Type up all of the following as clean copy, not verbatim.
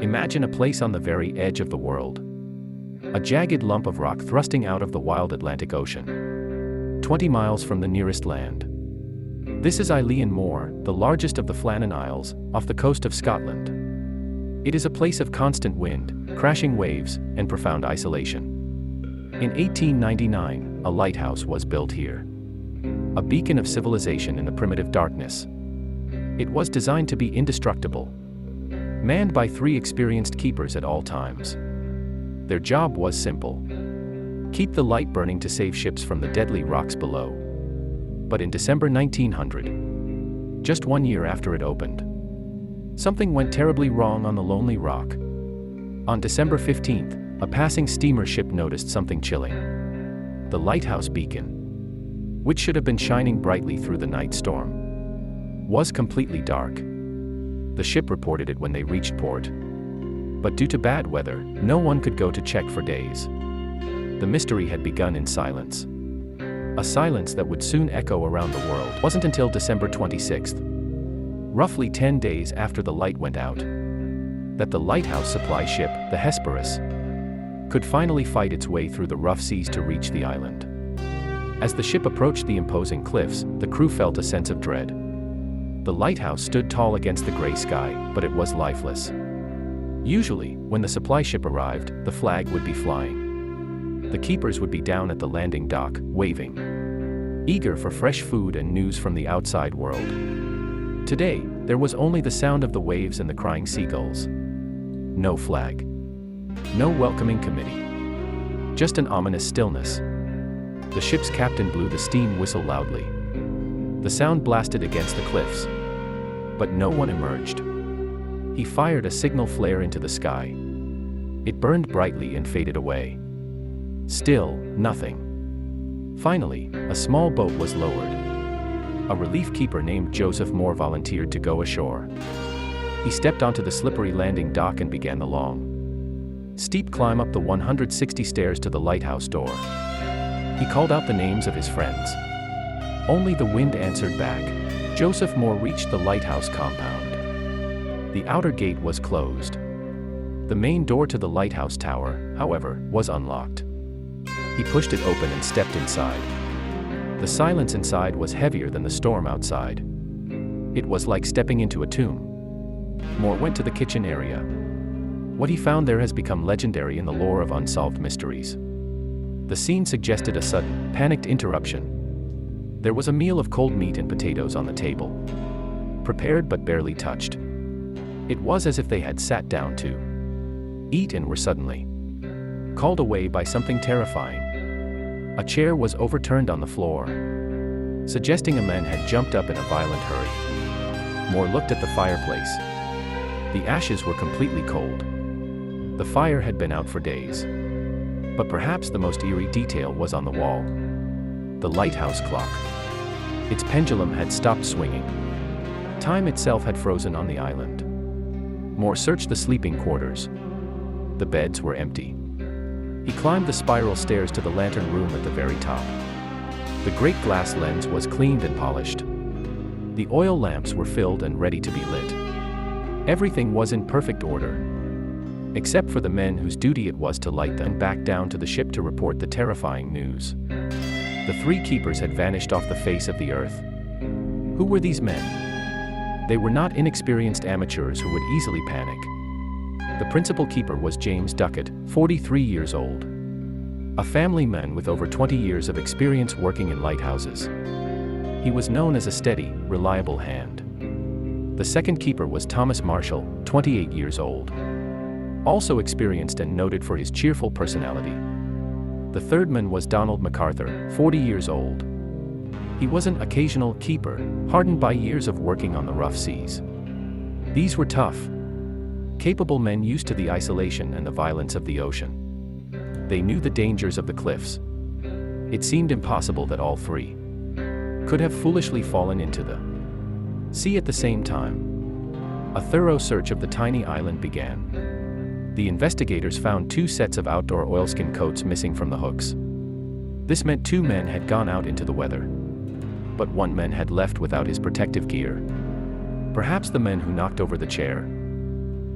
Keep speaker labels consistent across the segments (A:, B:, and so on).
A: Imagine a place on the very edge of the world. A jagged lump of rock thrusting out of the wild Atlantic Ocean, 20 miles from the nearest land. This is Eilean Moor, the largest of the Flannan Isles, off the coast of Scotland. It is a place of constant wind, crashing waves, and profound isolation. In 1899, a lighthouse was built here. A beacon of civilization in the primitive darkness. It was designed to be indestructible. Manned by 3 experienced keepers at all times. Their job was simple. Keep the light burning to save ships from the deadly rocks below. But in December 1900, just 1 year after it opened, something went terribly wrong on the lonely rock. On December 15th, a passing steamer ship noticed something chilling. The lighthouse beacon, which should have been shining brightly through the night storm, was completely dark. The ship reported it when they reached port. But due to bad weather, no one could go to check for days. The mystery had begun in silence. A silence that would soon echo around the world. It wasn't until December 26th, roughly 10 days after the light went out, that the lighthouse supply ship, the Hesperus, could finally fight its way through the rough seas to reach the island. As the ship approached the imposing cliffs, the crew felt a sense of dread. The lighthouse stood tall against the gray sky, but it was lifeless. Usually, when the supply ship arrived, the flag would be flying. The keepers would be down at the landing dock, waving, eager for fresh food and news from the outside world. Today, there was only the sound of the waves and the crying seagulls. No flag. No welcoming committee. Just an ominous stillness. The ship's captain blew the steam whistle loudly. The sound blasted against the cliffs. But no one emerged. He fired a signal flare into the sky. It burned brightly and faded away. Still, nothing. Finally, a small boat was lowered. A relief keeper named Joseph Moore volunteered to go ashore. He stepped onto the slippery landing dock and began the long, steep climb up the 160 stairs to the lighthouse door. He called out the names of his friends. Only the wind answered back. Joseph Moore reached the lighthouse compound. The outer gate was closed. The main door to the lighthouse tower, however, was unlocked. He pushed it open and stepped inside. The silence inside was heavier than the storm outside. It was like stepping into a tomb. Moore went to the kitchen area. What he found there has become legendary in the lore of unsolved mysteries. The scene suggested a sudden, panicked interruption. There was a meal of cold meat and potatoes on the table. Prepared but barely touched. It was as if they had sat down to eat and were suddenly called away by something terrifying. A chair was overturned on the floor, suggesting a man had jumped up in a violent hurry. Moore looked at the fireplace. The ashes were completely cold. The fire had been out for days. But perhaps the most eerie detail was on the wall. The lighthouse clock. Its pendulum had stopped swinging. Time itself had frozen on the island. Moore searched the sleeping quarters. The beds were empty. He climbed the spiral stairs to the lantern room at the very top. The great glass lens was cleaned and polished. The oil lamps were filled and ready to be lit. Everything was in perfect order, except for the men whose duty it was to light them back down to the ship to report the terrifying news. The 3 keepers had vanished off the face of the earth. Who were these men? They were not inexperienced amateurs who would easily panic. The principal keeper was James Duckett, 43 years old. A family man with over 20 years of experience working in lighthouses. He was known as a steady, reliable hand. The second keeper was Thomas Marshall, 28 years old. Also experienced and noted for his cheerful personality. The third man was Donald MacArthur, 40 years old. He was an occasional keeper, hardened by years of working on the rough seas. These were tough, capable men used to the isolation and the violence of the ocean. They knew the dangers of the cliffs. It seemed impossible that all 3 could have foolishly fallen into the sea at the same time. A thorough search of the tiny island began. The investigators found 2 sets of outdoor oilskin coats missing from the hooks. This meant 2 men had gone out into the weather. But 1 man had left without his protective gear. Perhaps the men who knocked over the chair.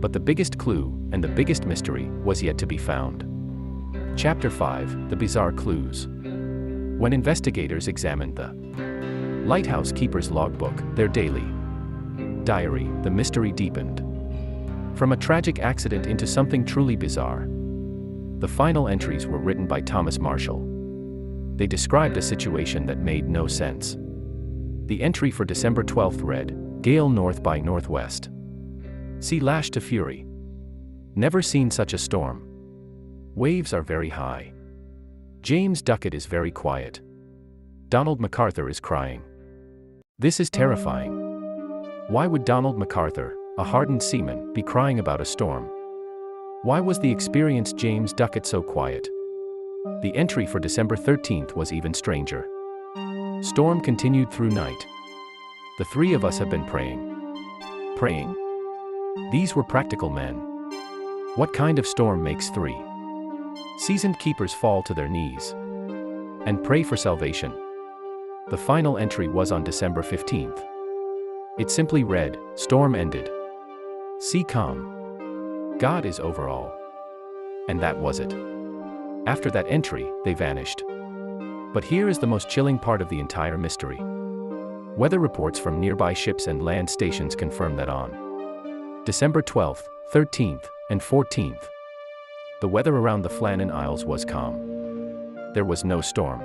A: But the biggest clue, and the biggest mystery, was yet to be found. Chapter 5: The Bizarre Clues. When investigators examined the lighthouse keeper's logbook, their daily diary, the mystery deepened. From a tragic accident into something truly bizarre. The final entries were written by Thomas Marshall. They described a situation that made no sense. The entry for December 12th read, "Gale north by northwest. Sea lashed to fury. Never seen such a storm. Waves are very high. James Ducat is very quiet. Donald MacArthur is crying. This is terrifying. Why would Donald MacArthur, a hardened seaman, be crying about a storm? Why was the experienced James Ducat so quiet?" The entry for December 13th was even stranger. Storm continued through night. The three of us have been praying. Praying? These were practical men. What kind of storm makes three seasoned keepers fall to their knees and pray for salvation? The final entry was on December 15th. It simply read, "Storm ended. Sea calm. God is over all." And that was it. After that entry, they vanished. But here is the most chilling part of the entire mystery. Weather reports from nearby ships and land stations confirm that on December 12th, 13th, and 14th, the weather around the Flannan Isles was calm. There was no storm.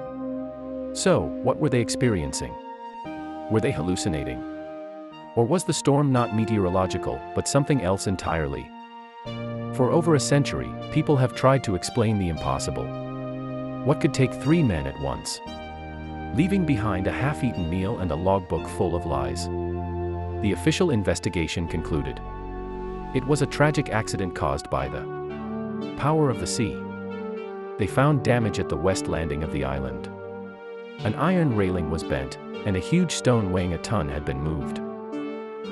A: So, what were they experiencing? Were they hallucinating? Or was the storm not meteorological, but something else entirely? For over a century, people have tried to explain the impossible. What could take three men at once, leaving behind a half-eaten meal and a logbook full of lies? The official investigation concluded. It was a tragic accident caused by the power of the sea. They found damage at the west landing of the island. An iron railing was bent, and a huge stone weighing a ton had been moved.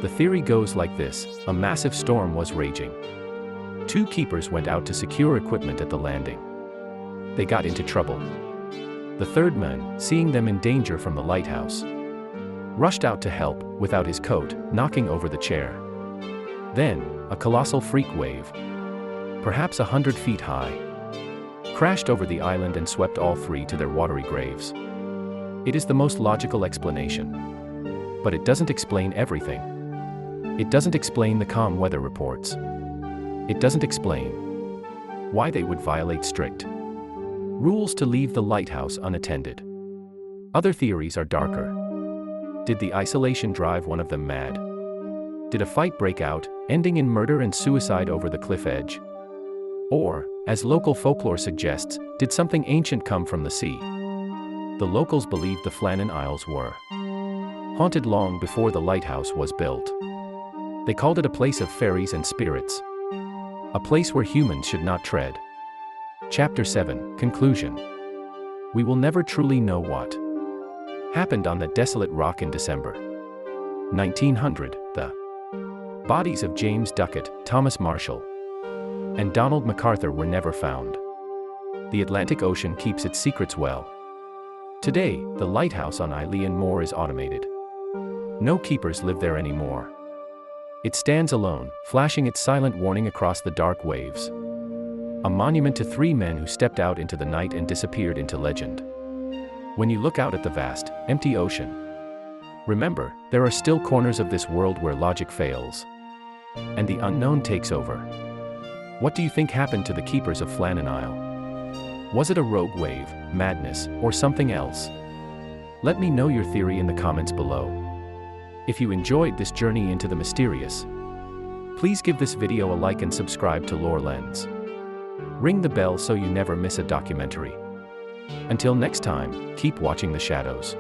A: The theory goes like this: a massive storm was raging. Two keepers went out to secure equipment at the landing. They got into trouble. The third man, seeing them in danger from the lighthouse, rushed out to help, without his coat, knocking over the chair. Then, a colossal freak wave, perhaps 100 feet high, crashed over the island and swept all three to their watery graves. It is the most logical explanation. But it doesn't explain everything. It doesn't explain the calm weather reports. It doesn't explain why they would violate strict rules to leave the lighthouse unattended. Other theories are darker. Did the isolation drive one of them mad? Did a fight break out, ending in murder and suicide over the cliff edge? Or, as local folklore suggests, did something ancient come from the sea? The locals believed the Flannan Isles were haunted long before the lighthouse was built. They called it a place of fairies and spirits. A place where humans should not tread. Chapter 7, Conclusion. We will never truly know what happened on that desolate rock in December 1900. The bodies of James Ducat, Thomas Marshall, and Donald MacArthur were never found. The Atlantic Ocean keeps its secrets well. Today, the lighthouse on Eilean Moor is automated. No keepers live there anymore. It stands alone, flashing its silent warning across the dark waves. A monument to three men who stepped out into the night and disappeared into legend. When you look out at the vast, empty ocean, remember, there are still corners of this world where logic fails, and the unknown takes over. What do you think happened to the keepers of Flannan Isle? Was it a rogue wave, madness, or something else? Let me know your theory in the comments below. If you enjoyed this journey into the mysterious, please give this video a like and subscribe to LoreLens. Ring the bell so you never miss a documentary. Until next time, keep watching the shadows.